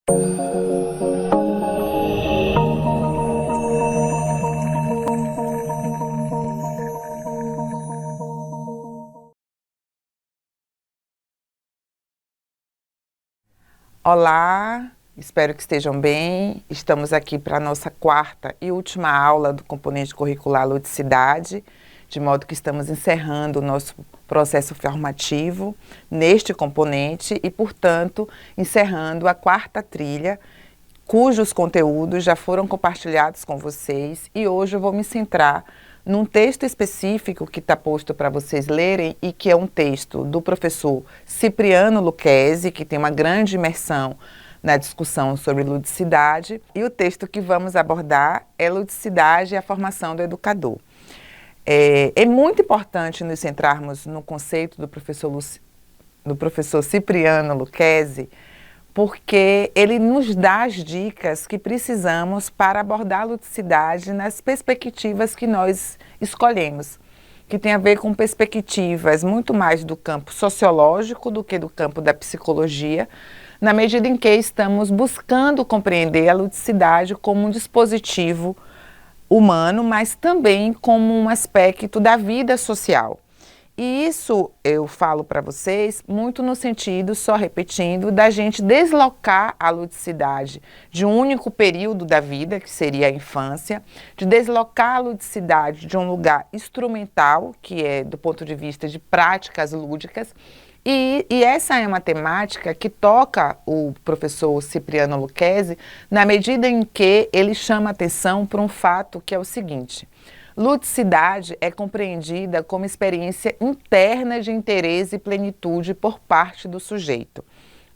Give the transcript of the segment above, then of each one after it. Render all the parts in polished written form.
Olá, espero que estejam bem. Estamos aqui para a nossa quarta e última aula do componente curricular Ludicidade, de modo que estamos encerrando o nosso processo formativo neste componente e, portanto, encerrando a quarta trilha, cujos conteúdos já foram compartilhados com vocês, e hoje eu vou me centrar num texto específico que está posto para vocês lerem e que é um texto do professor Cipriano Lucchesi, que tem uma grande imersão na discussão sobre ludicidade, e o texto que vamos abordar é Ludicidade e a Formação do Educador. É muito importante nos centrarmos no conceito do professor Cipriano Lucchesi, porque ele nos dá as dicas que precisamos para abordar a ludicidade nas perspectivas que nós escolhemos, que tem a ver com perspectivas muito mais do campo sociológico do que do campo da psicologia, na medida em que estamos buscando compreender a ludicidade como um dispositivo humano, mas também como um aspecto da vida social. E isso eu falo para vocês muito no sentido, só repetindo, da gente deslocar a ludicidade de um único período da vida, que seria a infância, de deslocar a ludicidade de um lugar instrumental, que é do ponto de vista de práticas lúdicas, e essa é uma temática que toca o professor Cipriano Lucchesi na medida em que ele chama atenção para um fato que é o seguinte: ludicidade é compreendida como experiência interna de interesse e plenitude por parte do sujeito.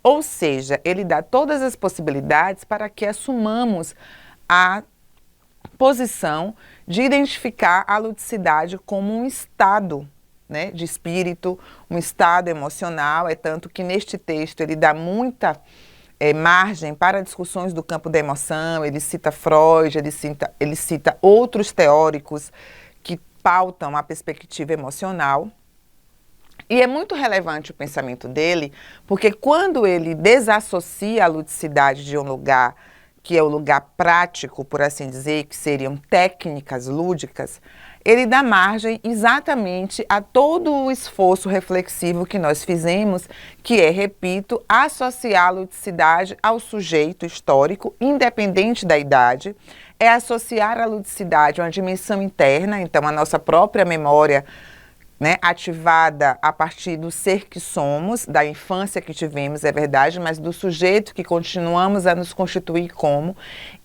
Ou seja, ele dá todas as possibilidades para que assumamos a posição de identificar a ludicidade como um estado, né, de espírito, um estado emocional. É tanto que neste texto ele dá muita margem para discussões do campo da emoção. Ele cita Freud, ele cita outros teóricos que pautam a perspectiva emocional. E é muito relevante o pensamento dele, porque quando ele desassocia a ludicidade de um lugar que é o lugar prático, por assim dizer, que seriam técnicas lúdicas, ele dá margem exatamente a todo o esforço reflexivo que nós fizemos, que é, repito, associar a ludicidade ao sujeito histórico, independente da idade, é associar a ludicidade a uma dimensão interna, então a nossa própria memória, né, ativada a partir do ser que somos, da infância que tivemos, é verdade, mas do sujeito que continuamos a nos constituir como,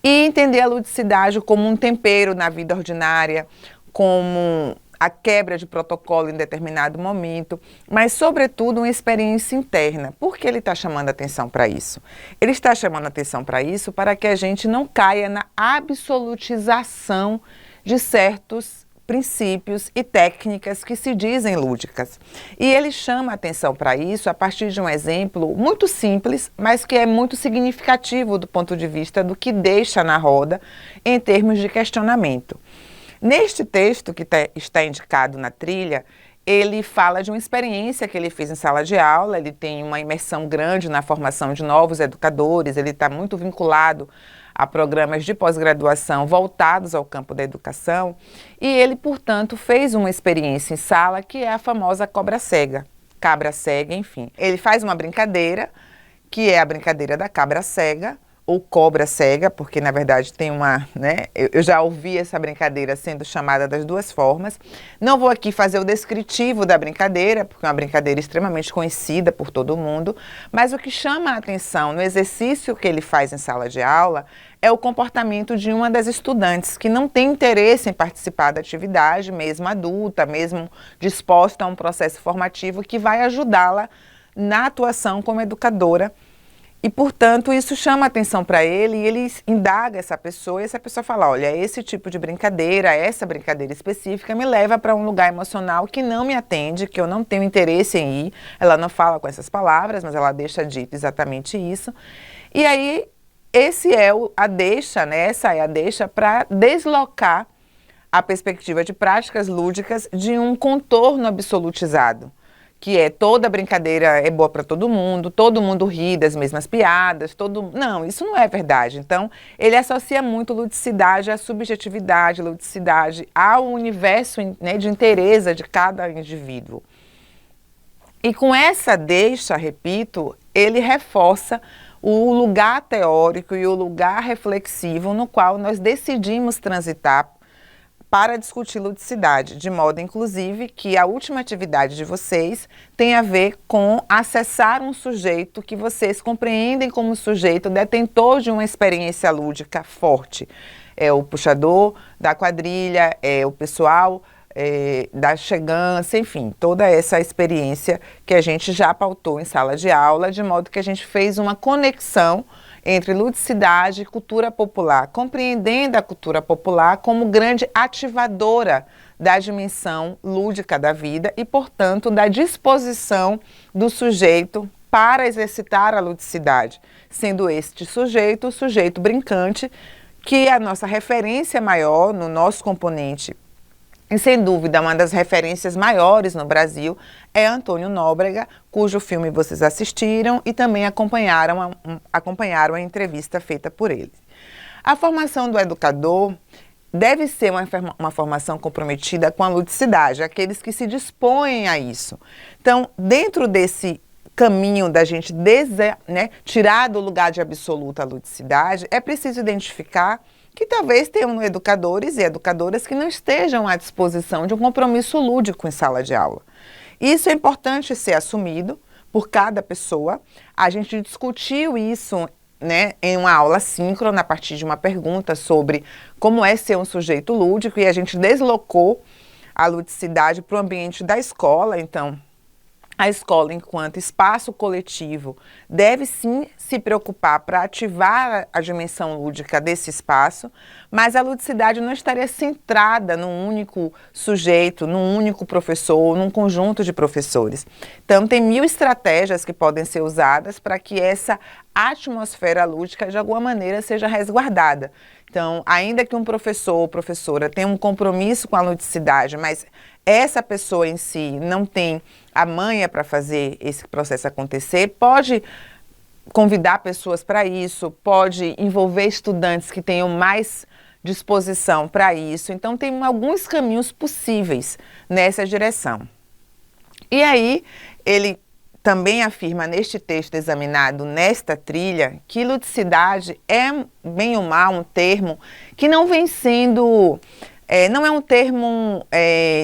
e entender a ludicidade como um tempero na vida ordinária, como a quebra de protocolo em determinado momento, mas, sobretudo, uma experiência interna. Por que ele está chamando atenção para isso? Ele está chamando atenção para isso para que a gente não caia na absolutização de certos princípios e técnicas que se dizem lúdicas. E ele chama atenção para isso a partir de um exemplo muito simples, mas que é muito significativo do ponto de vista do que deixa na roda em termos de questionamento. Neste texto que está indicado na trilha, ele fala de uma experiência que ele fez em sala de aula. Ele tem uma imersão grande na formação de novos educadores, ele está muito vinculado a programas de pós-graduação voltados ao campo da educação, e ele, portanto, fez uma experiência em sala que é a famosa cobra cega, cabra cega, enfim. Ele faz uma brincadeira, que é a brincadeira da cabra cega, ou cobra cega, porque na verdade tem uma, né, eu já ouvi essa brincadeira sendo chamada das duas formas. Não vou aqui fazer o descritivo da brincadeira, porque é uma brincadeira extremamente conhecida por todo mundo, mas o que chama a atenção no exercício que ele faz em sala de aula é o comportamento de uma das estudantes que não tem interesse em participar da atividade, mesmo adulta, mesmo disposta a um processo formativo que vai ajudá-la na atuação como educadora. E, portanto, isso chama a atenção para ele, e ele indaga essa pessoa, e essa pessoa fala: olha, esse tipo de brincadeira, essa brincadeira específica me leva para um lugar emocional que não me atende, que eu não tenho interesse em ir. Ela não fala com essas palavras, mas ela deixa dito exatamente isso. E aí, esse é a deixa, né? Essa é a deixa para deslocar a perspectiva de práticas lúdicas de um contorno absolutizado, que é toda brincadeira é boa para todo mundo ri das mesmas piadas, Não, isso não é verdade. Então, ele associa muito ludicidade à subjetividade, ludicidade ao universo, né, de interesse de cada indivíduo. E com essa deixa, repito, ele reforça o lugar teórico e o lugar reflexivo no qual nós decidimos transitar para discutir ludicidade, de modo, inclusive, que a última atividade de vocês tem a ver com acessar um sujeito que vocês compreendem como sujeito detentor de uma experiência lúdica forte. É o puxador da quadrilha, é o pessoal da chegança, enfim, toda essa experiência que a gente já pautou em sala de aula, de modo que a gente fez uma conexão entre ludicidade e cultura popular, compreendendo a cultura popular como grande ativadora da dimensão lúdica da vida e, portanto, da disposição do sujeito para exercitar a ludicidade, sendo este sujeito o sujeito brincante, que é a nossa referência maior no nosso componente. E, sem dúvida, uma das referências maiores no Brasil é Antônio Nóbrega, cujo filme vocês assistiram e também acompanharam a entrevista feita por ele. A formação do educador deve ser uma formação comprometida com a ludicidade, aqueles que se dispõem a isso. Então, dentro desse caminho da gente tirar do lugar de absoluta a ludicidade, é preciso identificar que talvez tenham educadores e educadoras que não estejam à disposição de um compromisso lúdico em sala de aula. Isso é importante ser assumido por cada pessoa. A gente discutiu isso, né, em uma aula síncrona, a partir de uma pergunta sobre como é ser um sujeito lúdico, e a gente deslocou a ludicidade para o ambiente da escola. Então, a escola, enquanto espaço coletivo, deve sim se preocupar para ativar a dimensão lúdica desse espaço, mas a ludicidade não estaria centrada num único sujeito, num único professor, num conjunto de professores. Então, tem 1000 estratégias que podem ser usadas para que essa atmosfera lúdica, de alguma maneira, seja resguardada. Então, ainda que um professor ou professora tenha um compromisso com a ludicidade, mas essa pessoa em si não tem a manha para fazer esse processo acontecer, pode convidar pessoas para isso, pode envolver estudantes que tenham mais disposição para isso. Então, tem alguns caminhos possíveis nessa direção. E aí, ele também afirma neste texto examinado nesta trilha que ludicidade é, bem ou mal, um termo que não vem sendo... não é um termo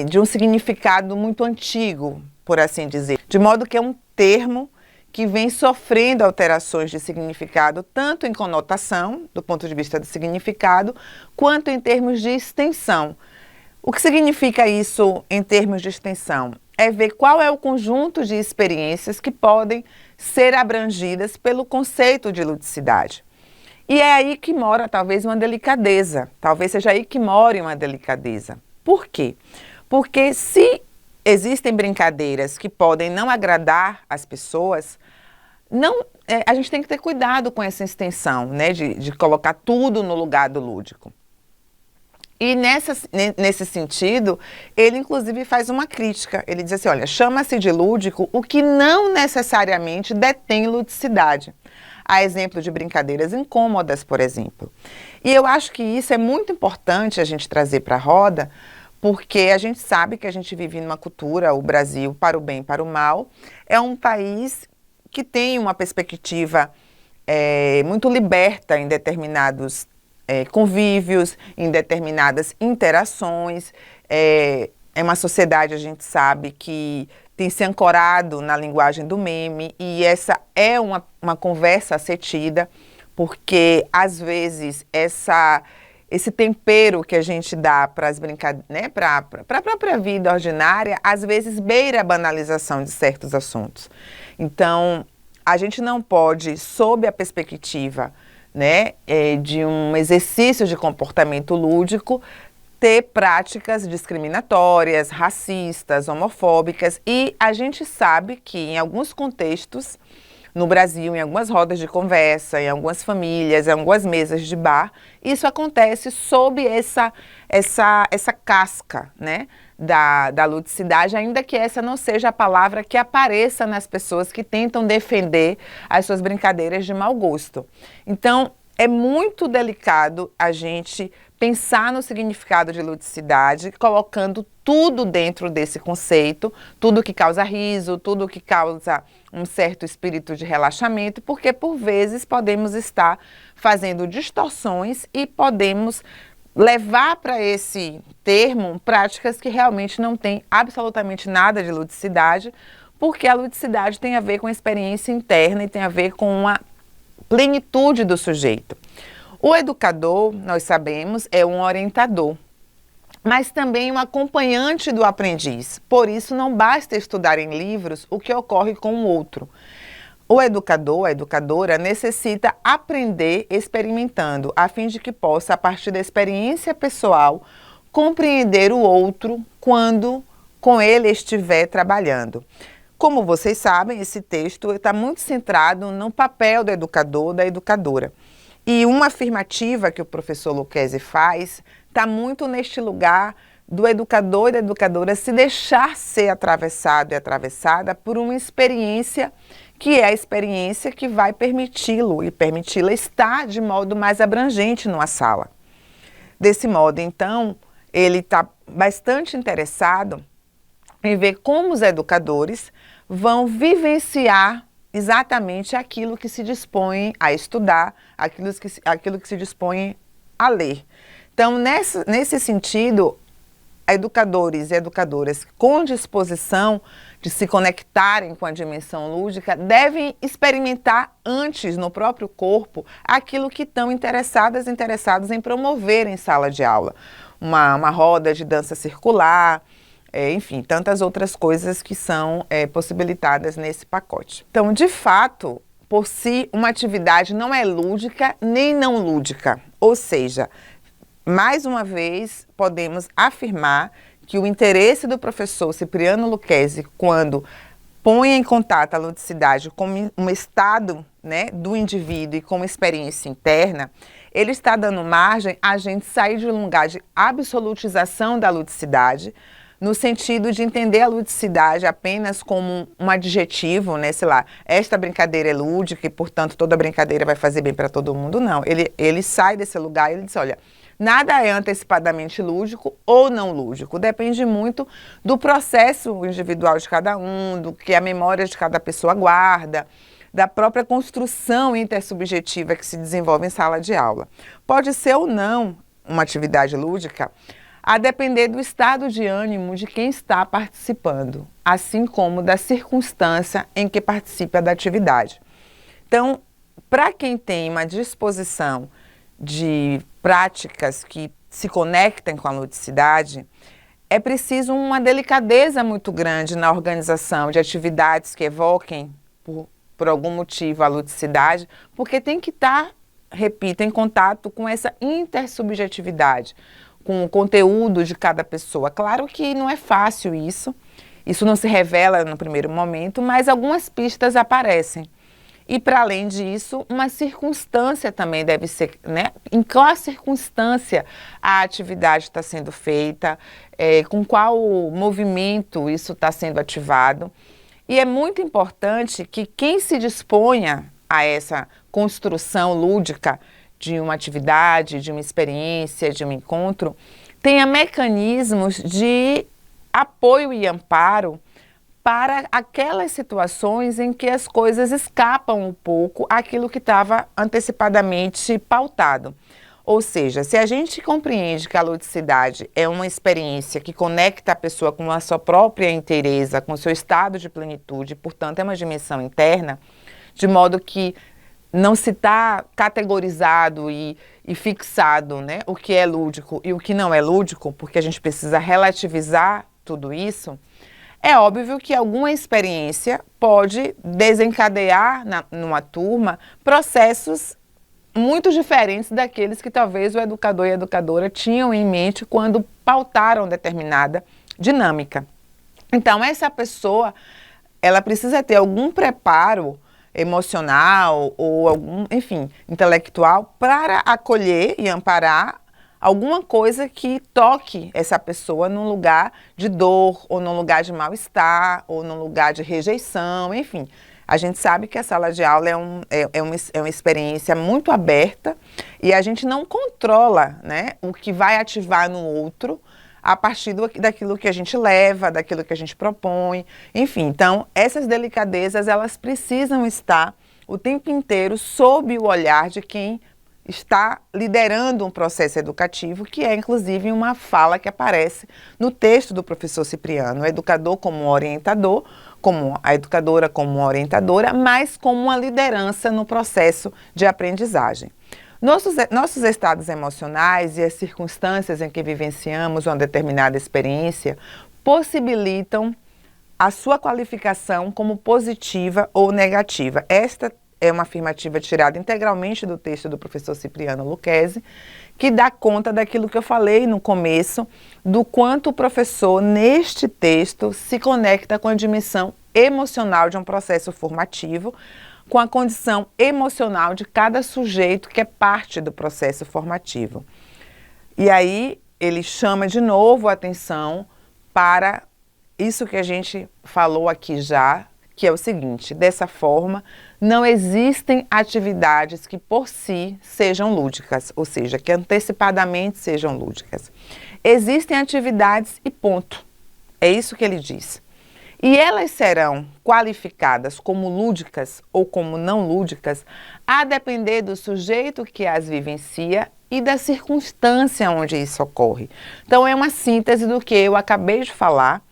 de um significado muito antigo, por assim dizer. De modo que é um termo que vem sofrendo alterações de significado, tanto em conotação, do ponto de vista do significado, quanto em termos de extensão. O que significa isso em termos de extensão? É ver qual é o conjunto de experiências que podem ser abrangidas pelo conceito de ludicidade. E é aí que mora talvez uma delicadeza, talvez seja aí que mora uma delicadeza. Por quê? Porque se existem brincadeiras que podem não agradar as pessoas, a gente tem que ter cuidado com essa extensão, né, de colocar tudo no lugar do lúdico. E nesse sentido, ele inclusive faz uma crítica. Ele diz assim, olha, chama-se de lúdico o que não necessariamente detém ludicidade. A exemplo de brincadeiras incômodas, por exemplo. E eu acho que isso é muito importante a gente trazer para a roda, porque a gente sabe que a gente vive numa cultura, o Brasil, para o bem e para o mal, é um país que tem uma perspectiva muito liberta em determinados convívios, em determinadas interações. É uma sociedade, a gente sabe, que tem se ancorado na linguagem do meme, e essa é uma conversa a ser tida, porque, às vezes, esse tempero que a gente dá para as brincadeiras, né, para a própria vida ordinária, às vezes beira a banalização de certos assuntos. Então, a gente não pode, sob a perspectiva, né, de um exercício de comportamento lúdico, ter práticas discriminatórias, racistas, homofóbicas, e a gente sabe que em alguns contextos no Brasil, em algumas rodas de conversa, em algumas famílias, em algumas mesas de bar, isso acontece sob essa casca, né, da ludicidade, ainda que essa não seja a palavra que apareça nas pessoas que tentam defender as suas brincadeiras de mau gosto. Então, é muito delicado a gente pensar no significado de ludicidade, colocando tudo dentro desse conceito, tudo que causa riso, tudo que causa um certo espírito de relaxamento, porque por vezes podemos estar fazendo distorções e podemos levar para esse termo práticas que realmente não têm absolutamente nada de ludicidade, porque a ludicidade tem a ver com a experiência interna e tem a ver com a plenitude do sujeito. O educador, nós sabemos, é um orientador, mas também um acompanhante do aprendiz. Por isso, não basta estudar em livros o que ocorre com o outro. O educador, a educadora, necessita aprender experimentando, a fim de que possa, a partir da experiência pessoal, compreender o outro quando com ele estiver trabalhando. Como vocês sabem, esse texto está muito centrado no papel do educador, da educadora. E uma afirmativa que o professor Lucchesi faz está muito neste lugar do educador e da educadora se deixar ser atravessado e atravessada por uma experiência que é a experiência que vai permiti-lo e permiti-la estar de modo mais abrangente numa sala. Desse modo, então, ele está bastante interessado em ver como os educadores vão vivenciar exatamente aquilo que se dispõem a estudar, aquilo que se dispõem a ler. Então, nesse sentido, educadores e educadoras com disposição de se conectarem com a dimensão lúdica devem experimentar antes no próprio corpo aquilo que estão interessados em promover em sala de aula. Uma roda de dança circular, enfim, tantas outras coisas que são possibilitadas nesse pacote. Então, de fato, por si, uma atividade não é lúdica nem não lúdica, ou seja, mais uma vez, podemos afirmar que o interesse do professor Cipriano Lucchesi, quando põe em contato a ludicidade com um estado, né, do indivíduo e com uma experiência interna, ele está dando margem a gente sair de um lugar de absolutização da ludicidade, no sentido de entender a ludicidade apenas como um adjetivo, né, sei lá, esta brincadeira é lúdica e, portanto, toda brincadeira vai fazer bem para todo mundo. Não, ele sai desse lugar e ele diz, olha, nada é antecipadamente lúdico ou não lúdico, depende muito do processo individual de cada um, do que a memória de cada pessoa guarda, da própria construção intersubjetiva que se desenvolve em sala de aula. Pode ser ou não uma atividade lúdica, a depender do estado de ânimo de quem está participando, assim como da circunstância em que participa da atividade. Então, para quem tem uma disposição de práticas que se conectem com a ludicidade, é preciso uma delicadeza muito grande na organização de atividades que evoquem, por algum motivo, a ludicidade, porque tem que estar, repito, em contato com essa intersubjetividade, com o conteúdo de cada pessoa. Claro que não é fácil isso não se revela no primeiro momento, mas algumas pistas aparecem. E, para além disso, uma circunstância também deve ser, né? Em qual circunstância a atividade está sendo feita, com qual movimento isso está sendo ativado. E é muito importante que quem se disponha a essa construção lúdica de uma atividade, de uma experiência, de um encontro, tenha mecanismos de apoio e amparo para aquelas situações em que as coisas escapam um pouco àquilo que estava antecipadamente pautado. Ou seja, se a gente compreende que a ludicidade é uma experiência que conecta a pessoa com a sua própria inteireza, com o seu estado de plenitude, portanto é uma dimensão interna, de modo que não se está categorizado e fixado, né, o que é lúdico e o que não é lúdico, porque a gente precisa relativizar tudo isso. É óbvio que alguma experiência pode desencadear numa turma processos muito diferentes daqueles que talvez o educador e a educadora tinham em mente quando pautaram determinada dinâmica. Então, essa pessoa, ela precisa ter algum preparo emocional ou algum, enfim, intelectual, para acolher e amparar alguma coisa que toque essa pessoa num lugar de dor, ou num lugar de mal-estar, ou num lugar de rejeição, enfim. A gente sabe que a sala de aula é uma experiência muito aberta e a gente não controla, né, o que vai ativar no outro a partir daquilo que a gente leva, daquilo que a gente propõe, enfim. Então, essas delicadezas, elas precisam estar o tempo inteiro sob o olhar de quem está liderando um processo educativo, que é inclusive uma fala que aparece no texto do professor Cipriano, o educador como um orientador, como a educadora como uma orientadora, mas como uma liderança no processo de aprendizagem. Nossos estados emocionais e as circunstâncias em que vivenciamos uma determinada experiência possibilitam a sua qualificação como positiva ou negativa. Esta é uma afirmativa tirada integralmente do texto do professor Cipriano Lucchesi, que dá conta daquilo que eu falei no começo, do quanto o professor, neste texto, se conecta com a dimensão emocional de um processo formativo, com a condição emocional de cada sujeito que é parte do processo formativo. E aí ele chama de novo a atenção para isso que a gente falou aqui já, que é o seguinte: dessa forma, não existem atividades que por si sejam lúdicas, ou seja, que antecipadamente sejam lúdicas. Existem atividades e ponto. É isso que ele diz. E elas serão qualificadas como lúdicas ou como não lúdicas a depender do sujeito que as vivencia e da circunstância onde isso ocorre. Então, é uma síntese do que eu acabei de falar.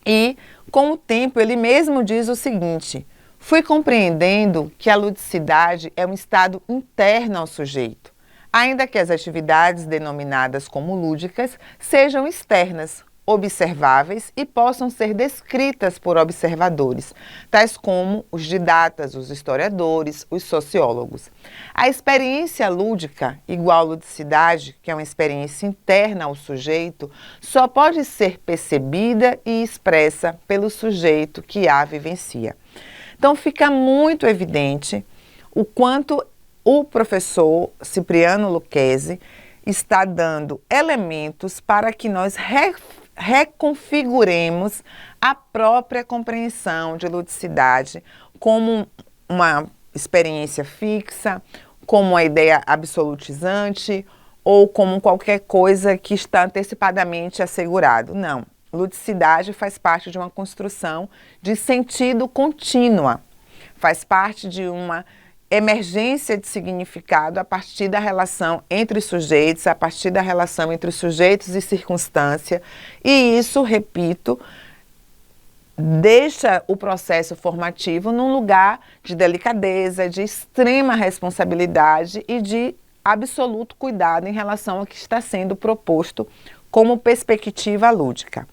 E, com o tempo, ele mesmo diz o seguinte: fui compreendendo que a ludicidade é um estado interno ao sujeito, ainda que as atividades denominadas como lúdicas sejam externas, observáveis e possam ser descritas por observadores, tais como os didatas, os historiadores, os sociólogos. A experiência lúdica, igual ludicidade, que é uma experiência interna ao sujeito, só pode ser percebida e expressa pelo sujeito que a vivencia. Então fica muito evidente o quanto o professor Cipriano Lucchesi está dando elementos para que nós reconfiguremos a própria compreensão de ludicidade como uma experiência fixa, como uma ideia absolutizante ou como qualquer coisa que está antecipadamente assegurado. Não, ludicidade faz parte de uma construção de sentido contínua, faz parte de uma emergência de significado a partir da relação entre sujeitos, a partir da relação entre sujeitos e circunstância, e isso, repito, deixa o processo formativo num lugar de delicadeza, de extrema responsabilidade e de absoluto cuidado em relação ao que está sendo proposto como perspectiva lúdica.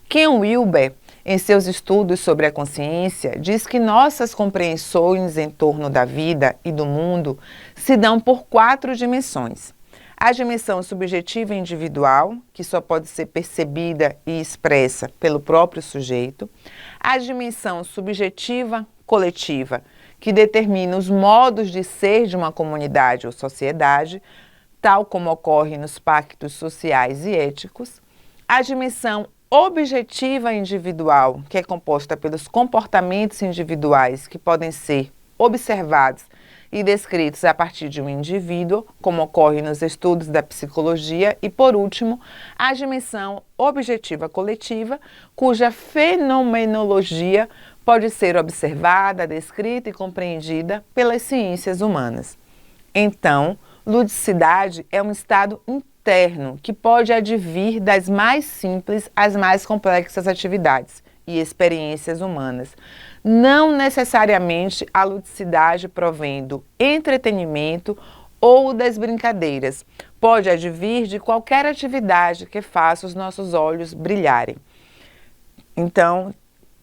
Ken Wilber, em seus estudos sobre a consciência, diz que nossas compreensões em torno da vida e do mundo se dão por 4 dimensões. A dimensão subjetiva e individual, que só pode ser percebida e expressa pelo próprio sujeito. A dimensão subjetiva coletiva, que determina os modos de ser de uma comunidade ou sociedade, tal como ocorre nos pactos sociais e éticos. A dimensão objetiva individual, que é composta pelos comportamentos individuais que podem ser observados e descritos a partir de um indivíduo, como ocorre nos estudos da psicologia. E, por último, a dimensão objetiva coletiva, cuja fenomenologia pode ser observada, descrita e compreendida pelas ciências humanas. Então, ludicidade é um estado interno que pode advir das mais simples às mais complexas atividades e experiências humanas. Não necessariamente a ludicidade provém do entretenimento ou das brincadeiras. Pode advir de qualquer atividade que faça os nossos olhos brilharem. Então,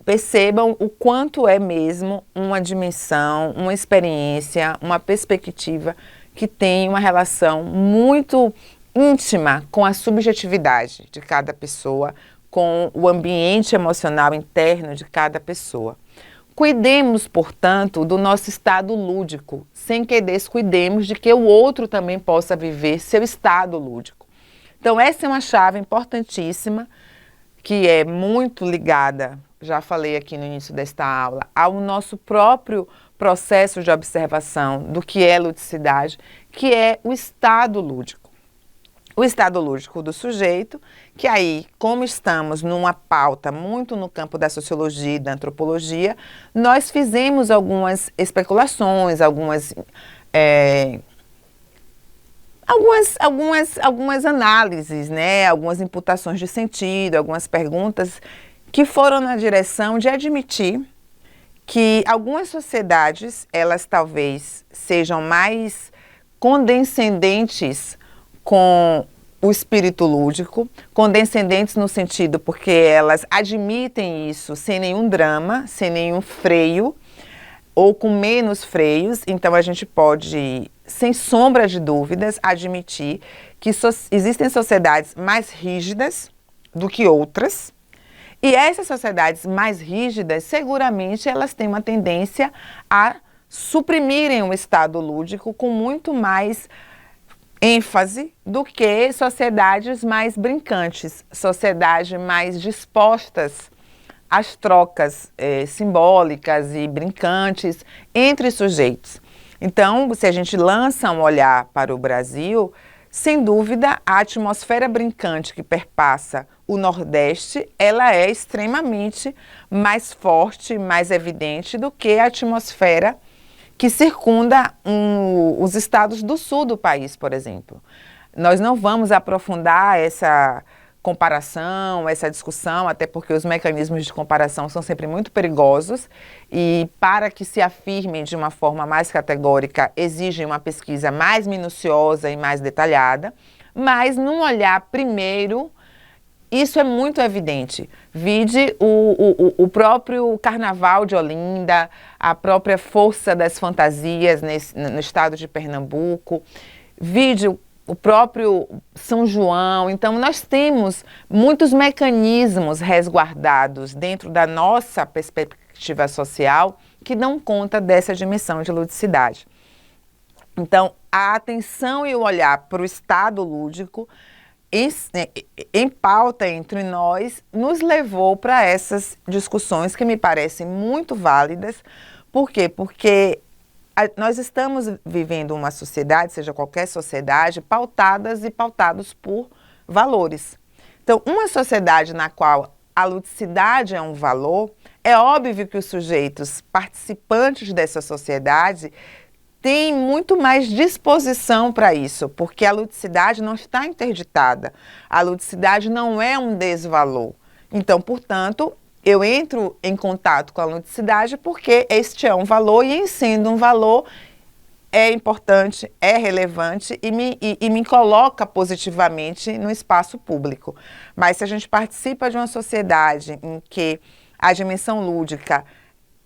percebam o quanto é mesmo uma dimensão, uma experiência, uma perspectiva que tem uma relação muito íntima com a subjetividade de cada pessoa, com o ambiente emocional interno de cada pessoa. cuidemos, portanto, do nosso estado lúdico, sem que descuidemos de que o outro também possa viver seu estado lúdico. Então, essa é uma chave importantíssima, que é muito ligada, já falei aqui no início desta aula, ao nosso próprio processo de observação do que é ludicidade, que é o estado lúdico. O estado lúdico do sujeito, que aí, como estamos numa pauta muito no campo da sociologia e da antropologia, nós fizemos algumas especulações, algumas análises, né? Algumas imputações de sentido, algumas perguntas que foram na direção de admitir que algumas sociedades, elas talvez sejam mais condescendentes com o espírito lúdico, condescendentes no sentido porque elas admitem isso sem nenhum drama, sem nenhum freio, ou com menos freios. Então a gente pode, sem sombra de dúvidas, admitir que existem sociedades mais rígidas do que outras, e essas sociedades mais rígidas, seguramente elas têm uma tendência a suprimirem o estado lúdico com muito mais ênfase do que sociedades mais brincantes, sociedades mais dispostas às trocas simbólicas e brincantes entre sujeitos. Então, se a gente lança um olhar para o Brasil, sem dúvida, a atmosfera brincante que perpassa o Nordeste, ela é extremamente mais forte, mais evidente do que a atmosfera que circunda os estados do sul do país, por exemplo. Nós não vamos aprofundar essa comparação, essa discussão, até porque os mecanismos de comparação são sempre muito perigosos e, para que se afirmem de uma forma mais categórica, exigem uma pesquisa mais minuciosa e mais detalhada, mas num olhar primeiro, isso é muito evidente. Vide o próprio Carnaval de Olinda, a própria força das fantasias no estado de Pernambuco, vide o próprio São João. Então, nós temos muitos mecanismos resguardados dentro da nossa perspectiva social que dão conta dessa dimensão de ludicidade. Então, a atenção e o olhar para o estado lúdico em pauta entre nós, nos levou para essas discussões que me parecem muito válidas. Por quê? Porque nós estamos vivendo uma sociedade, seja qualquer sociedade, pautados por valores. Então, uma sociedade na qual a ludicidade é um valor, é óbvio que os sujeitos participantes dessa sociedade tem muito mais disposição para isso, porque a ludicidade não está interditada. A ludicidade não é um desvalor. Então, portanto, eu entro em contato com a ludicidade porque este é um valor e, em sendo um valor, é importante, é relevante e me coloca positivamente no espaço público. Mas se a gente participa de uma sociedade em que a dimensão lúdica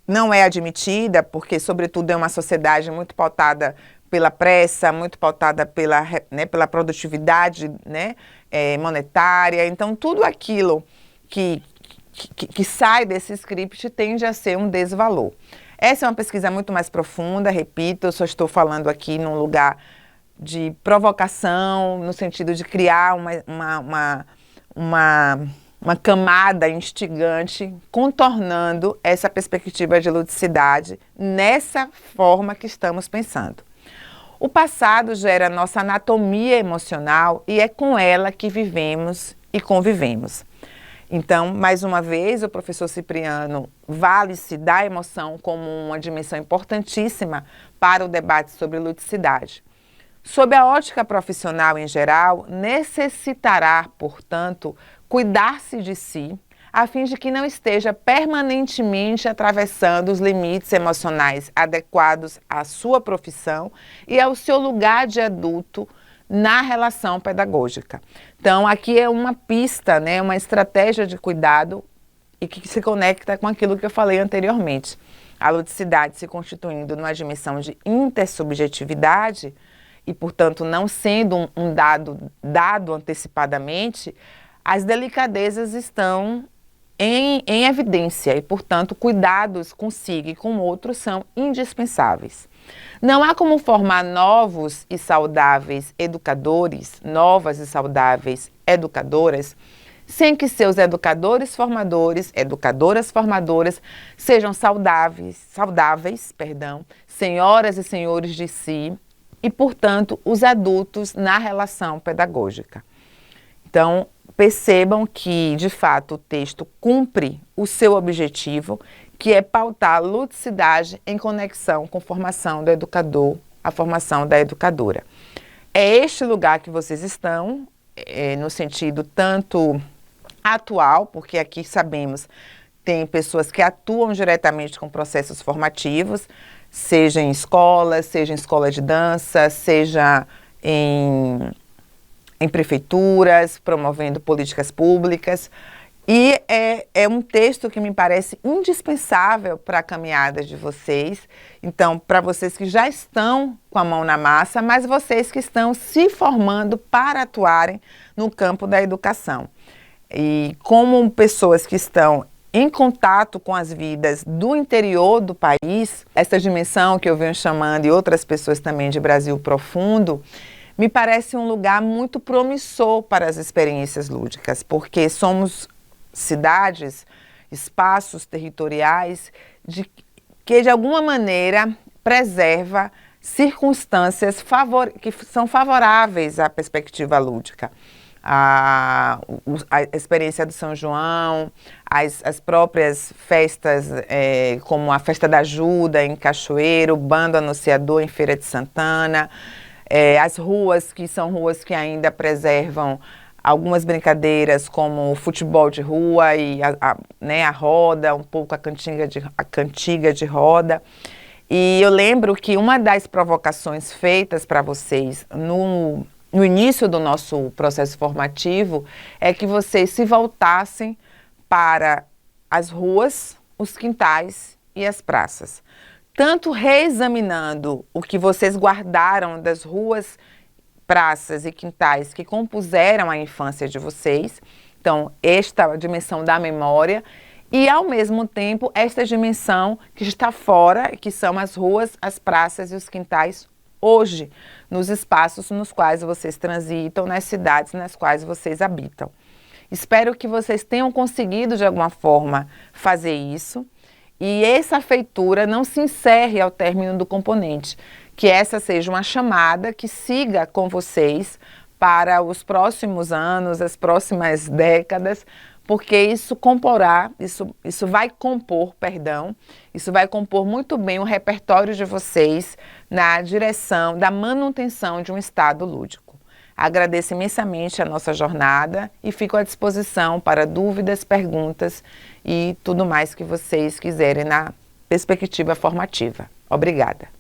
não é admitida, porque, sobretudo, é uma sociedade muito pautada pela pressa, muito pautada pela produtividade, né, monetária. Então, tudo aquilo que sai desse script tende a ser um desvalor. Essa é uma pesquisa muito mais profunda, repito, eu só estou falando aqui num lugar de provocação, no sentido de criar uma camada instigante, contornando essa perspectiva de ludicidade nessa forma que estamos pensando. O passado gera nossa anatomia emocional e é com ela que vivemos e convivemos. Então, mais uma vez, o professor Cipriano vale-se da emoção como uma dimensão importantíssima para o debate sobre ludicidade. Sob a ótica profissional em geral, necessitará, portanto, cuidar-se de si, a fim de que não esteja permanentemente atravessando os limites emocionais adequados à sua profissão e ao seu lugar de adulto na relação pedagógica. Então, aqui é uma pista, né, uma estratégia de cuidado e que se conecta com aquilo que eu falei anteriormente. A ludicidade se constituindo numa dimensão de intersubjetividade e, portanto, não sendo um dado antecipadamente, as delicadezas estão em evidência e, portanto, cuidados consigo e com outros são indispensáveis. Não há como formar novos e saudáveis educadores, novas e saudáveis educadoras, sem que seus educadores formadores, educadoras formadoras, sejam saudáveis, senhoras e senhores de si e, portanto, os adultos na relação pedagógica. Então, percebam que, de fato, o texto cumpre o seu objetivo, que é pautar a ludicidade em conexão com a formação do educador, a formação da educadora. É este lugar que vocês estão, no sentido tanto atual, porque aqui sabemos tem pessoas que atuam diretamente com processos formativos, seja em escolas, seja em escola de dança, seja em prefeituras, promovendo políticas públicas. E é um texto que me parece indispensável para a caminhada de vocês. Então, para vocês que já estão com a mão na massa, mas vocês que estão se formando para atuarem no campo da educação. E como pessoas que estão em contato com as vidas do interior do país, essa dimensão que eu venho chamando, e outras pessoas também de Brasil Profundo, me parece um lugar muito promissor para as experiências lúdicas, porque somos cidades, espaços territoriais que de alguma maneira preserva circunstâncias que são favoráveis à perspectiva lúdica. A experiência do São João, as próprias festas, como a Festa da Ajuda em Cachoeiro, o Bando Anunciador em Feira de Santana, as ruas que são ruas que ainda preservam algumas brincadeiras como o futebol de rua e a roda, um pouco a cantiga de roda. E eu lembro que uma das provocações feitas para vocês no início do nosso processo formativo é que vocês se voltassem para as ruas, os quintais e as praças. Tanto reexaminando o que vocês guardaram das ruas, praças e quintais que compuseram a infância de vocês, então esta dimensão da memória, e ao mesmo tempo esta dimensão que está fora, que são as ruas, as praças e os quintais hoje, nos espaços nos quais vocês transitam, nas cidades nas quais vocês habitam. Espero que vocês tenham conseguido de alguma forma fazer isso e essa feitura não se encerre ao término do componente, que essa seja uma chamada que siga com vocês para os próximos anos, as próximas décadas, porque isso vai compor muito bem o repertório de vocês na direção da manutenção de um estado lúdico. Agradeço imensamente a nossa jornada e fico à disposição para dúvidas, perguntas e tudo mais que vocês quiserem na perspectiva formativa. Obrigada.